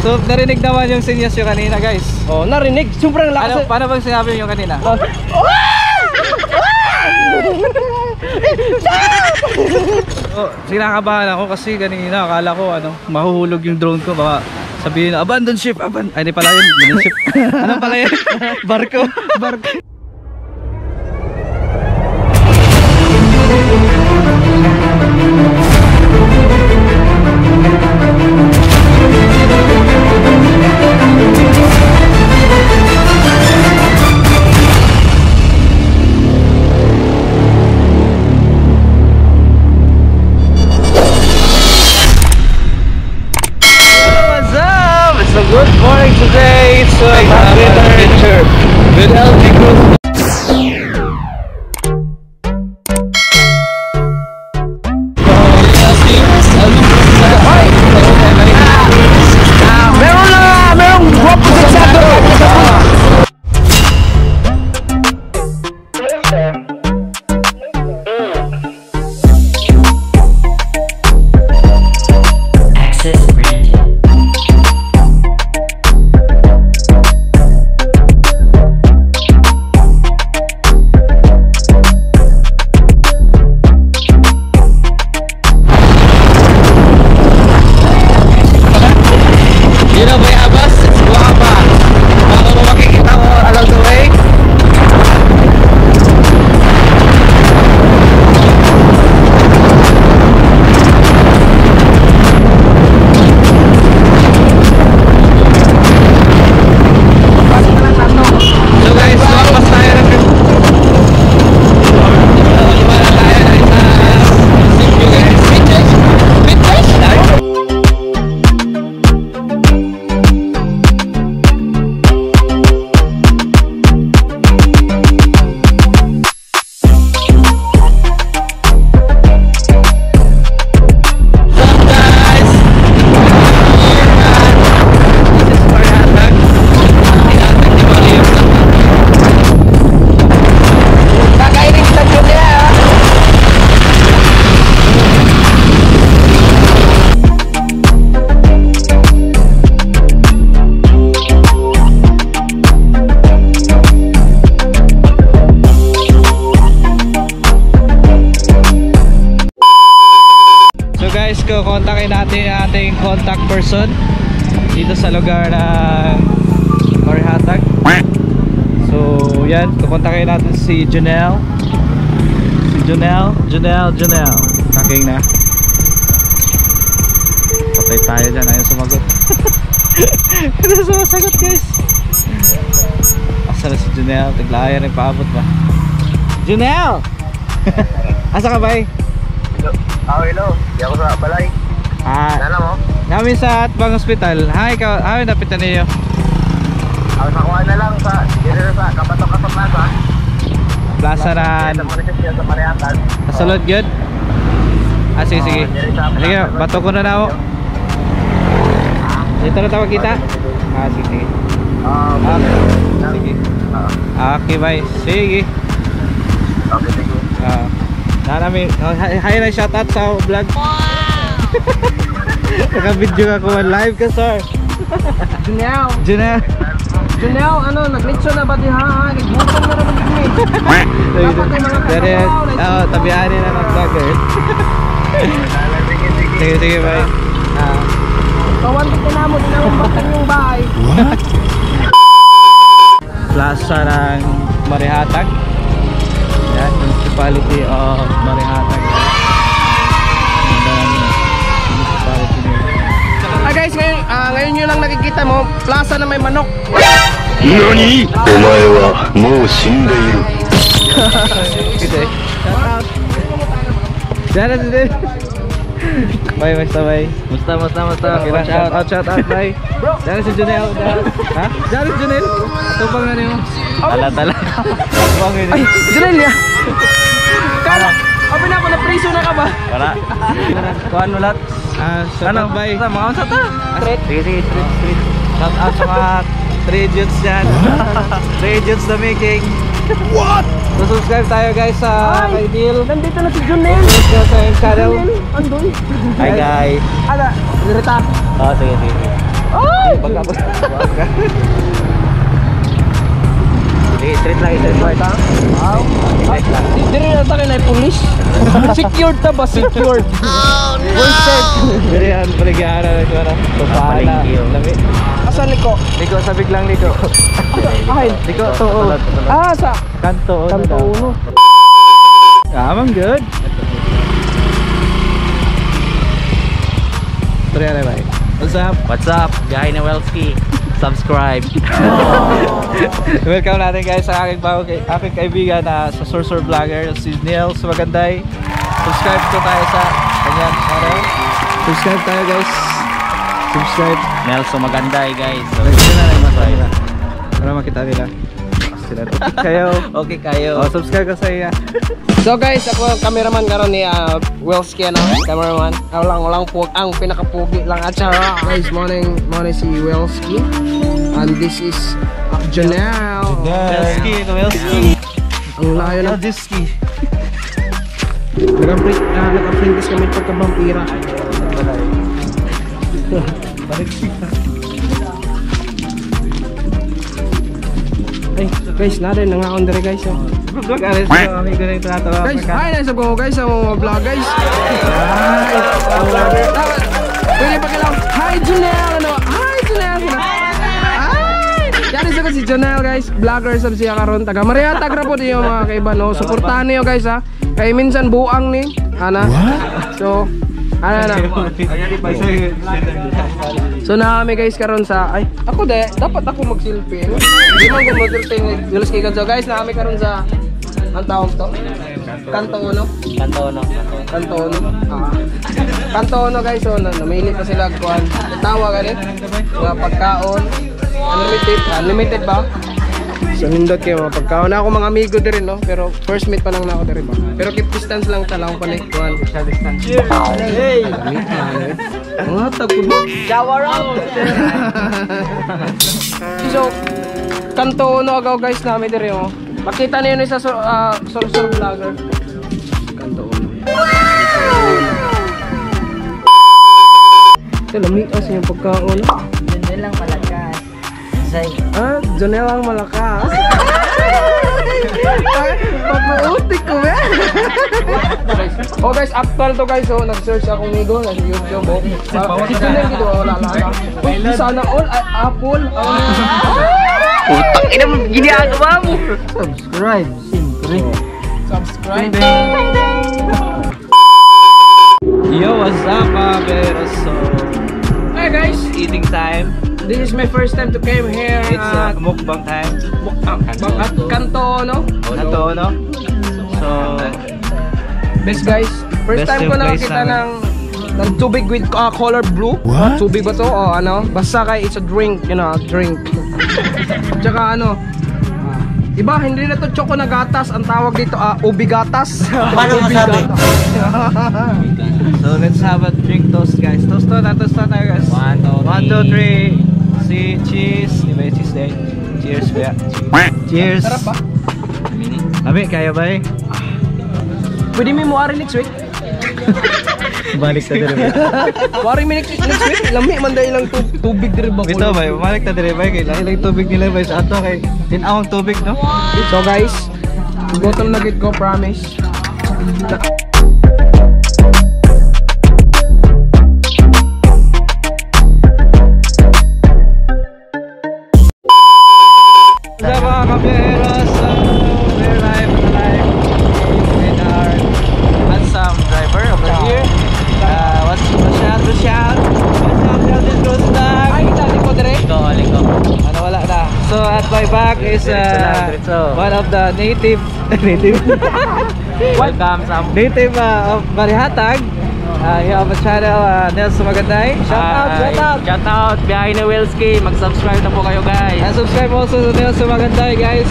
So narinig naman yung sinyas yung kanina guys. Oh, narinig. Sobrang lakas. Paano bang sinabi yung kanina? Oh, sinakabahan ako kasi kanina akala ko mahuhulog yung drone ko, baka sabihin na abandon ship, ay di pala yun, abandon ship. Ano pala yun? Barko. Good morning today. It's a adventure with LG Group. Merong guwapo sa sado. Kontakin natin yung ating contact person dito sa lugar ng Marihatag. So yan, kukontakin natin si Junel. Junel taking na. Patay tayo dyan, ayaw sumagot. Ayaw sumasagot guys. Asa na si Junel? Tiglayan yung paabot ba? Junel! Asa ka ba eh? Hello. Di ako sa balay. Nana mo? Namin sa Atbang Hospital. Hi, napitan niyo. Ako sa kuha na lang sa kapatok-katok nasa Plaza na sa Marihatag. Kasulod yun? Sige. Sige, bato ko na ako. Dito na tawag kita? Sige. Sige. Okay, bye. Sige. Okay, sige. Namin, hi na shoutout sa vlog. Naka-video ako live ka sir. Junel, naglitso na ba diha? Nagbutan na naman kami. Tabihan na ng vlogger. Sige, bye. Kawantik ka na mo, dinawang yung bahay. What? Plaza ng Marihatag. Yan, Municipality of Marihatag. Guys, ngayon nyo lang nakikita mo, plaza na may manok. NANI?! Omae wa mou shindeiru. Shout out. Bye, bye. Musta. Shout out, bye. Jangan si Junel. Ha? Jangan si Junel. Tupang na niyo. Tala. Ay, Junel niya. Kala, abi na ako na priso na ka ba? Wala. Kuan ulat. Ano, bye. Mga sa ta. Sige, street. Shout out sa mga 3 idiots dyan. 3 idiots na making. What? So subscribe tayo guys sa kay Neil. Nandito na si Junel. Subscribe sa yung channel. Andoy. Hi guys. Ala, direta. Sige. Ay! Baka. Street lang, street lang. Wow. Diri na tayo na police. Secured ta ba? Secured. Full set. Diri yan, paligara ko na. Tupala. Lami. Asan liko? Liko, sa biglang liko. Ay, Liko, to. Ah, sa kanto. kanto uno. I'm good. Sorry, bye. What's up? What's up? Biyahe na Welski. Subscribe. Welcome natin guys sa aking kaibigan na sa Sorcerer Vlogger, si Neil Sumaganday. Subscribe ko tayo sa kanyang channel. Subscribe tayo guys. Subscribe. Nelson Maganday guys. So, para makita nila. Sila okay kayo. okay kayo. Oh, subscribe ka sa iya. So guys, ako cameraman karon ni Welski ano, cameraman. Walang po ang pinakapugi lang at saka guys, morning si Welski. And this is Janelle. Welski. Ang layo na Welski. Naka-friendis kami pagka-vampira. Ay, guys, narin nangaon dire guys. Oh. Vlog alis ko amigo na ito nato. Guys, hi na sa ko guys, ang mga vlog guys. Pwede pa kayo. Hi Janelle, ano? Hi Janelle. Hi. Yan isa ko si Janelle guys, vlogger sab siya karon. Taga Mariatag ra po niyo mga kaiban, no. Suportahan niyo guys ha. Kay minsan buang ni ana. So, ana na. So na kami guys karon sa ay ako dapat ako mag-selfie. Hindi man ko mag-selfie guys kay so guys na kami karon sa ang tawag to. Kanto uno. Kanto uno guys, so namili pa sila kuan. Tawa ganit. Nga pagkaon unlimited ba? So nindot kayo mga pagkaon na ako mga amigo din no, pero first meet pa lang na ako din ba. Pero keep distance lang talang panik kuan, social distance. Hey, meet na. Mga tagod. Shower out. So kanto uno agaw guys namin dire oh. Makita niyo sa Sorcerer Vlogger. Kanto uno. Lami as yung pagkaon. Janelle lang malakas. Janelle lang malakas. Pag-uutik ko ba? Oh guys, actual to guys. So nag-search ako nigo sa YouTube. Si Janelle dito wala. Uy, sana all Apple. Putang ina mo, ginagawa mo. Subscribe, siyempre. Subscribe. Yo, what's up mga pero so Hey guys, eating time. this is my first time to came here It's at mukbang time. Kanto, no? Ito, no? So, Best guys. First Best time ko yung guys nakakita namin. ng tubig with color blue. What? Tubig ba to? O ano? Basta kay it's a drink, you know, drink. Tsaka ano, iba, hindi na to choco na gatas. Ang tawag dito, ubi gatas. Paano masabi? so let's have a drink toast guys. Toast na tayo guys. 1, 2, 3. Si cheese. Di ba yung cheese day? Cheers kuya. Cheers. Sarap ba? Abi, kaya ba eh? Pwede mo muari next week? Balik na dire ba? Muari mo next week? Lami man dahil lang tubig dire ba? Ito ba? Balik na dire ba? Kaya ilang tubig nila ba? Sa ato kay tinawang tubig no? So guys, gutom na gid ko, promise. What's up mga kaberos? So, we're live with our handsome driver over here. What's shout? This goes back. Ay, dali ko dire. Liko. Ano wala na. So at my back is one of the native Welcome sa native of Marihatag. You have a channel, Nelson Maganday. Shout out, biyahe na Welski. Mag-subscribe na po kayo guys. And subscribe also to Nelson Maganday guys.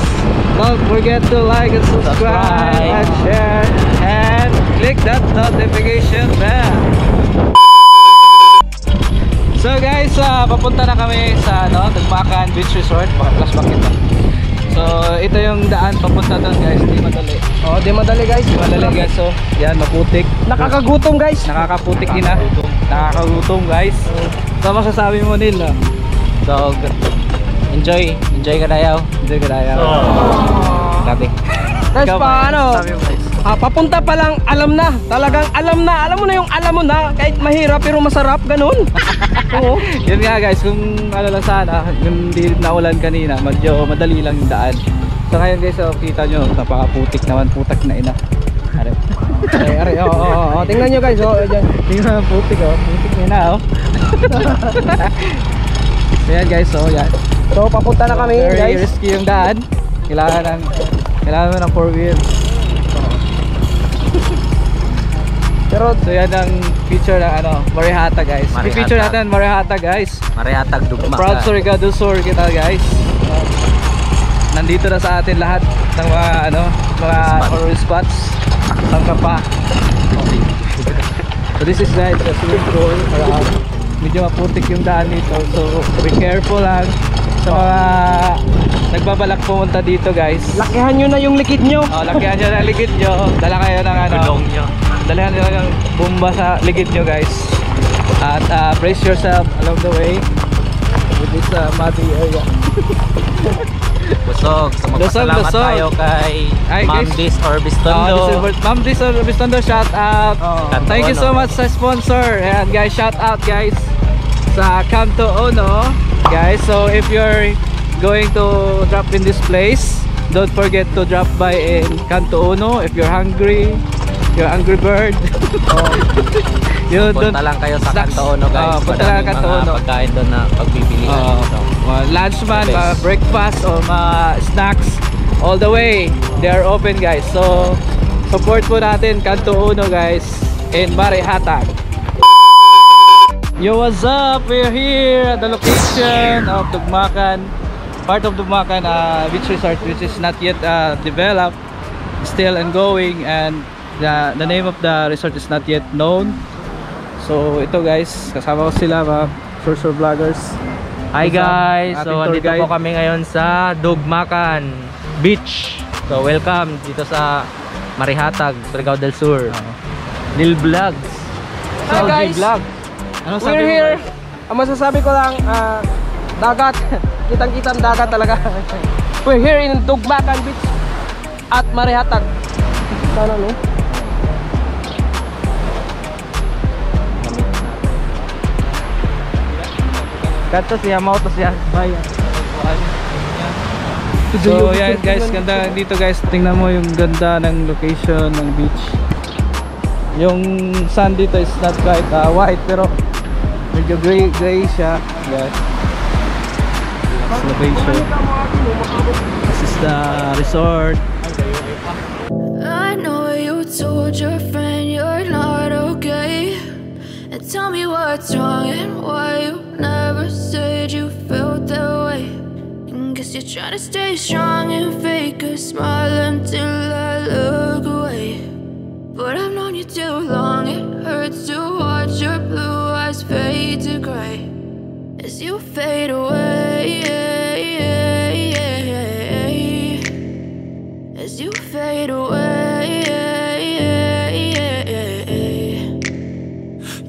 Don't forget to like and subscribe and share and click that notification bell. So guys, papunta na kami sa Tagbakan Beach Resort, flashback ito. So ito yung daan papunta doon guys, di madali. Oh, di madali guys. Di madali guys, so yan maputik. Nakakagutom guys. Nakakaputik din na. Nakakagutom guys. So masasabi mo nila? So, enjoy ka dayaw. Enjoy ka tayo. Grabe. Guys, Ikaw, paano? sabi mo guys. Papunta pa lang, alam na. Talagang alam na. Alam mo na yung alam mo na. Kahit mahirap pero masarap, ganun. Oo. Yun nga guys, kung ano lang sana, yung di naulan kanina, medyo madali lang yung daan. So ngayon guys, kita nyo, napakaputik naman, putak na ina. Are. Are, oo. Tingnan nyo guys, dyan. Tingnan ang putik putik na ina So yan guys, yan. So, papunta na kami, Very guys. risky yung daan. Kailangan mo ng 4 wheel. Pero, So yan ang feature ng Marihata guys. Marihata. I-feature natin Marihata guys. Marihatag dugma Proud ka. Surigado Sur kita guys. Nandito na sa atin lahat ng mga mga tourist spots. Sangka pa. So this is guys the swimming pool. Medyo maputik yung daan dito. So be careful lang sa mga nagbabalak pumunta dito guys. lakihan nyo na yung likid nyo. Lakihan nyo ng ligid nyo. Dala kayo ng Gulong nyo. Dalahan nyo ng bomba sa ligid nyo guys. At brace yourself along the way with this muddy area. Busog. So magpasalamat Busog. tayo kay Ay, Ma'am guys. Dis or Bistondo. Ma'am Dis or Bistondo, shout out. Kanto Thank you so Ono. much sa sponsor. And guys, shout out guys sa Kanto Ono. Guys, so if you're going to drop in this place, don't forget to drop by in Kanto Ono. If you're hungry, you're Angry Bird. Punta lang kayo sa Snacks. Kanto Ono guys. Punta lang Madaming Kanto mga Ono. pagkain doon na pagpipilian. So, Lunch man, The best. breakfast or snacks all the way. They are open guys. So support po natin Kanto Uno guys in Marihata. Yo, what's up? We're here at the location of Dugmacan, part of Dugmacan beach resort, which is not yet developed, still ongoing, and the name of the resort is not yet known. So ito guys, kasama ko sila mga social vloggers. hi guys, Ating so tour andito guide. po kami ngayon sa Dugmacan Beach. So welcome dito sa Marihatag, Surigao del Sur. Lil Vlogs. Hi guys, Vlog. Ano sabi we're mo, here. guys? Ang masasabi ko lang, dagat. Kitang-kita ang dagat talaga. We're here in Dugmacan Beach at Marihatag. Sana no? Kato siya mo to siya. Bayan. So yan guys, ganda dito guys. Tingnan mo yung ganda ng location ng beach. Yung sun dito is not quite white pero medyo gray siya. Guys. Elevation. This is the resort. I know you told your friend you're not okay, and tell me what's wrong and why you never said you felt that way. And guess you're trying to stay strong and fake a smile until I look away. But I've known you too long, it hurts to watch your blue eyes fade to gray as you fade away. As you fade away.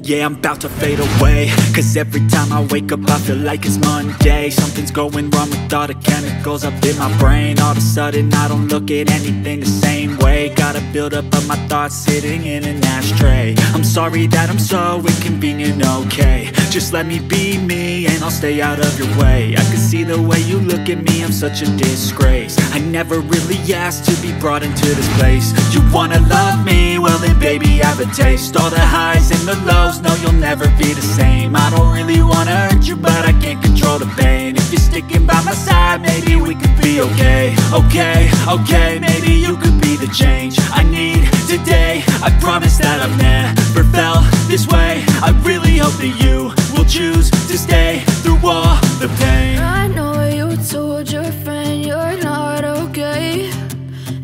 Yeah, I'm about to fade away. Cause every time I wake up I feel like it's Monday. Something's going wrong with all the chemicals up in my brain. All of a sudden I don't look at anything the same way. Gotta build up of my thoughts sitting in an ashtray. I'm sorry that I'm so inconvenient, okay. Just let me be me and I'll stay out of your way. I can see the way you look at me, I'm such a disgrace. I never really asked to be brought into this place. You wanna love me? Well then baby I have a taste. All the highs and the lows, no you'll never be the same. I don't really wanna hurt you but I can't control the pain. If you're sticking by my side maybe we could be okay. Okay, maybe you could be the change I need today. I promise that I've never felt this way. I really hope that you will choose to stay through all the pain. I know you told your friend you're not okay,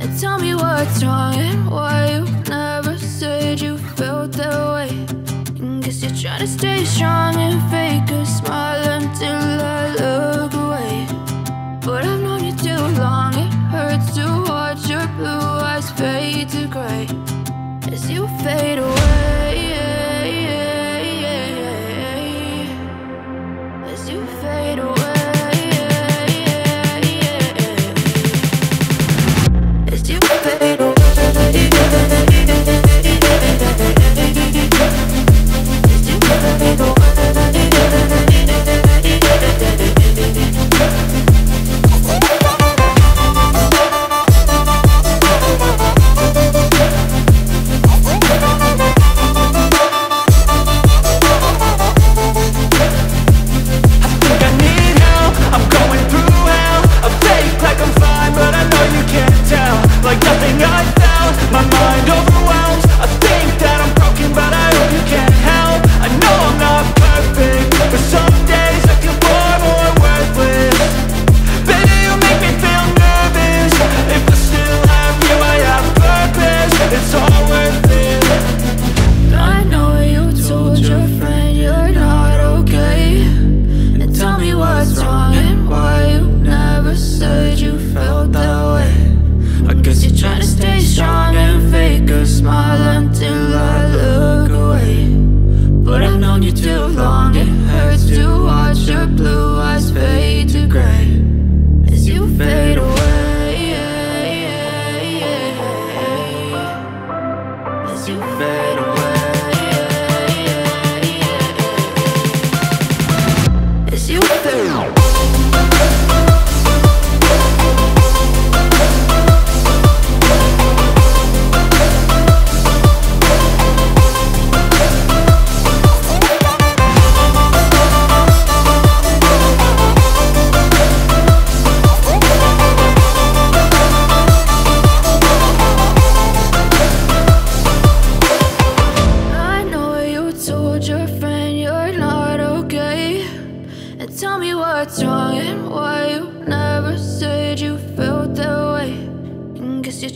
and tell me what's wrong and why you never said you felt that way. And guess you're trying to stay strong and fake a smile until I look away. But I've known you too long, it hurts to watch your blue eyes fade to gray as you fade away. fade away. As you fade away.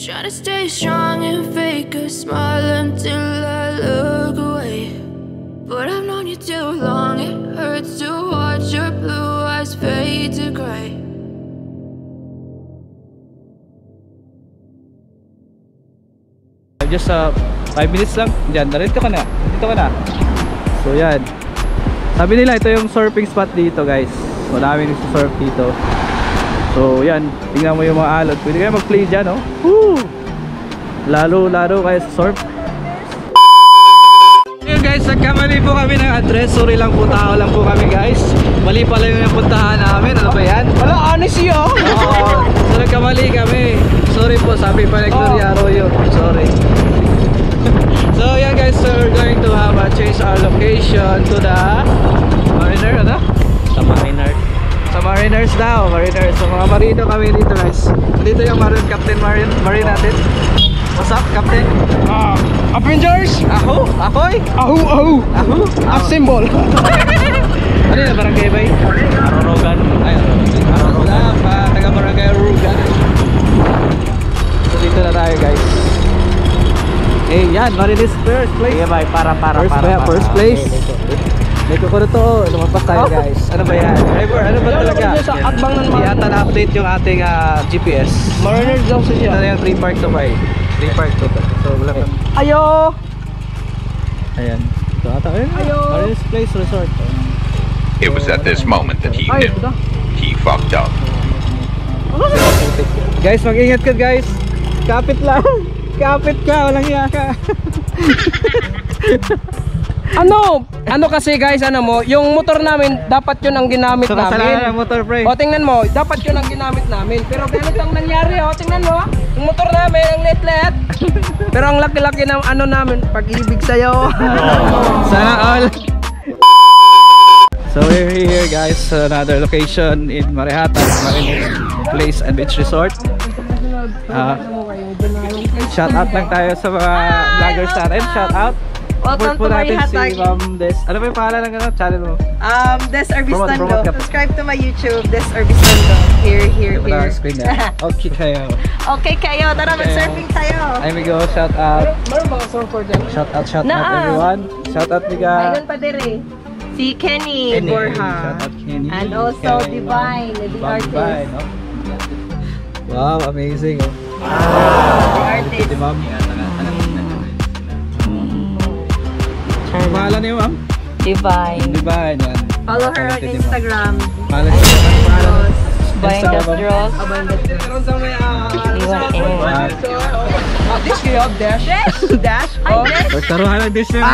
Try to stay strong and fake a smile until I look away. But I've known you too long, it hurts to watch your blue eyes fade to gray. Just 5 minutes lang. Diyan, narito ka na. Dito ka na. So yan. Sabi nila ito yung surfing spot dito guys. So dami nagsusurf dito. So yan, tingnan mo yung mga alon. Pwede kayo mag-play dyan, no? Woo! Lalo kayo sa surf. Ayun guys, nagkamali po kami ng address. Sorry lang po, tao lang po kami guys. Mali pala yung puntahan namin. Ano ba yan? Wala, honest yun. Oo. So nagkamali kami. Sorry po, sabi pa ni Gloria Arroyo. Sorry. So yan guys, so we're going to have a change our location to the Mariner, ano? Sa Mariner. Sa Mariners daw, Mariners. So mga marino kami dito guys. Dito yung Captain Marine natin. What's up, Captain? Avengers! Aho! Ahoy! Ahu! Aho! Symbol! Ano yun, barangay ba? Arorogan. Ay, Arorogan. Taga barangay Arorogan. So dito na tayo guys. Eh yan, Mariners first place. Sige bye, First place. Dito ko na to, lumabas tayo guys. Ano ba yan? Driver, ano ba talaga? Sa atbang ng Di ata na-update yung ating GPS. Mariners daw siya. Ito na yung free park to buy. Free park to. So wala ka. Ayo! Ayan. Ito ata yun. Mariners Place Resort. It was at this moment that he knew he fucked up. Guys, mag-ingat ka guys. Kapit lang. Kapit ka, walang hiya ka. Ano kasi guys, yung motor namin, dapat yun ang ginamit So kasalanan namin. ng motor pre. O tingnan mo, dapat yun ang ginamit namin. Pero ganito ang nangyari, tingnan mo. Yung motor namin, ang let-let. Pero ang laki-laki ng namin, pag-ibig sa'yo. Sana all. So we're here guys, another location in Marihatag, Mariners Place and Beach Resort. Shout out lang tayo sa mga vloggers natin. Shout out. Welcome to Marihatag. Si Ma'am Des. Ano ba yung pangalan ng channel mo? Des Arbistando. Promote ka. Subscribe to my YouTube, Des Arbistando. Here. Wala ang screen na. Okay kayo. Okay kayo, tara mag-surfing tayo. Ay migo, shout out. Meron ba surfer dyan? Shout out Naa. everyone. Shout out miga. Ayun pa dire. Si Kenny Borja. Shout out Kenny. And also Kenny. Divine, the artist. Divine, no? Wow, amazing. Oh. The artist. Di ma'am. Pangalan niyo ma'am? Divine. Divine yan. Follow her on Instagram. Pala siya ng pangalan. Buying Insta the ba? draws. Meron sa may dish kayo, dash. Dash? Oh. Pagtaruhan ng dish yun.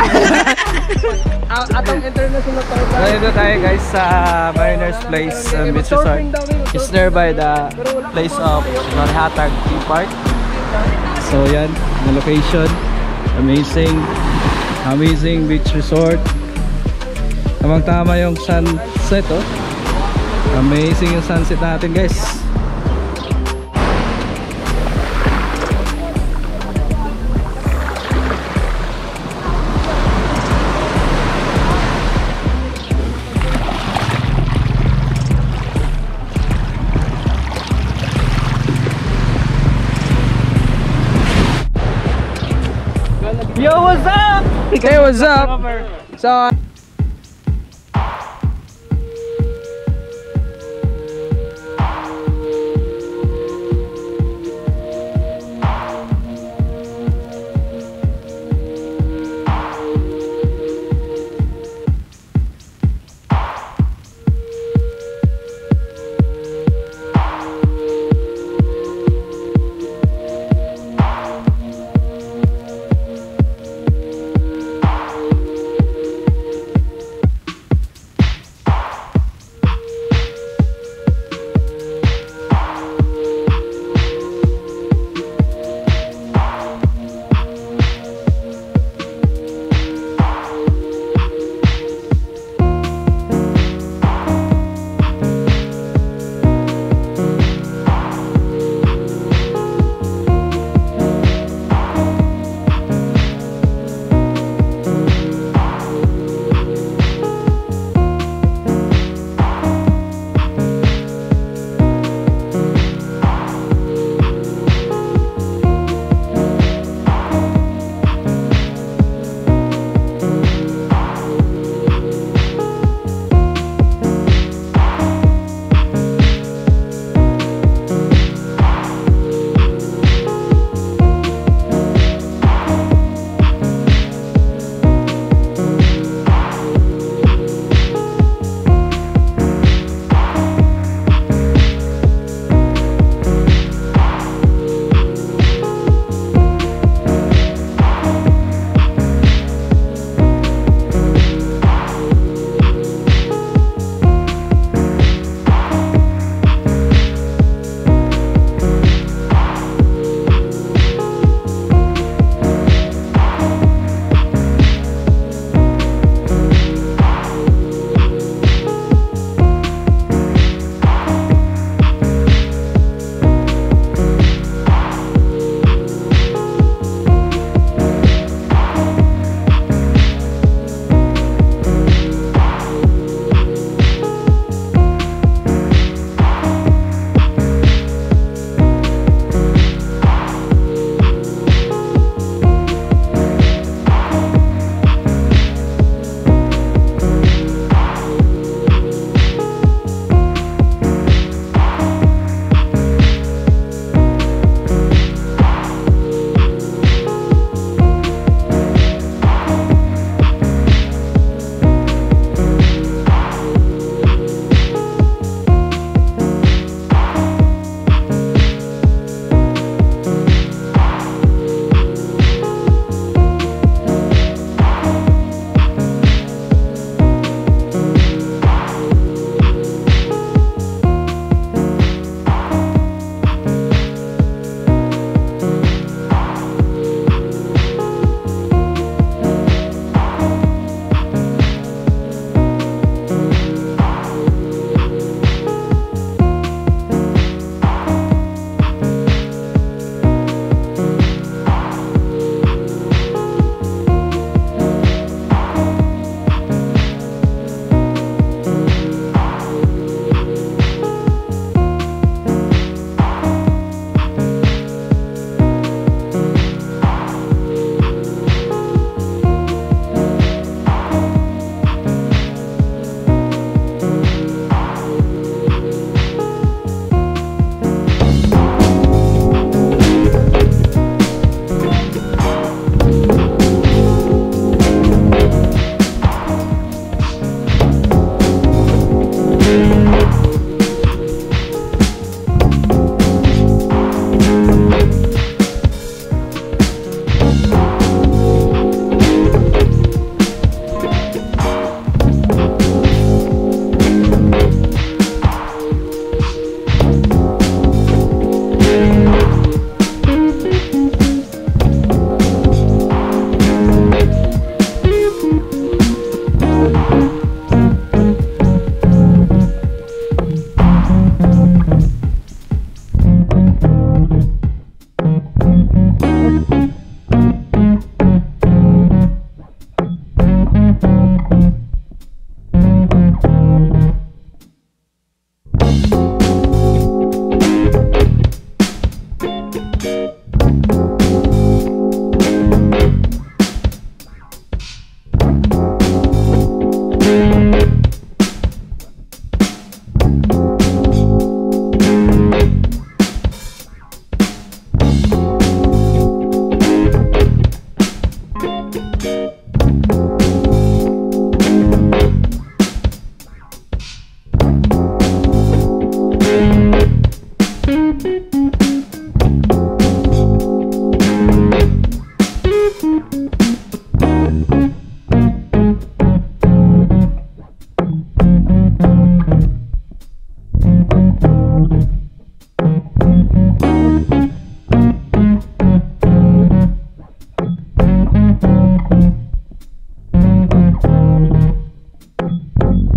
Atong international tayo. Nandito tayo guys sa Mariners Place Beach Resort. It's nearby the place of Marihatag Theme Park. So yan, the location. Amazing beach resort. Tamang-tama yung sunset, oh. Amazing yung sunset natin, guys. Yo, what's up? Hey, what's up? So,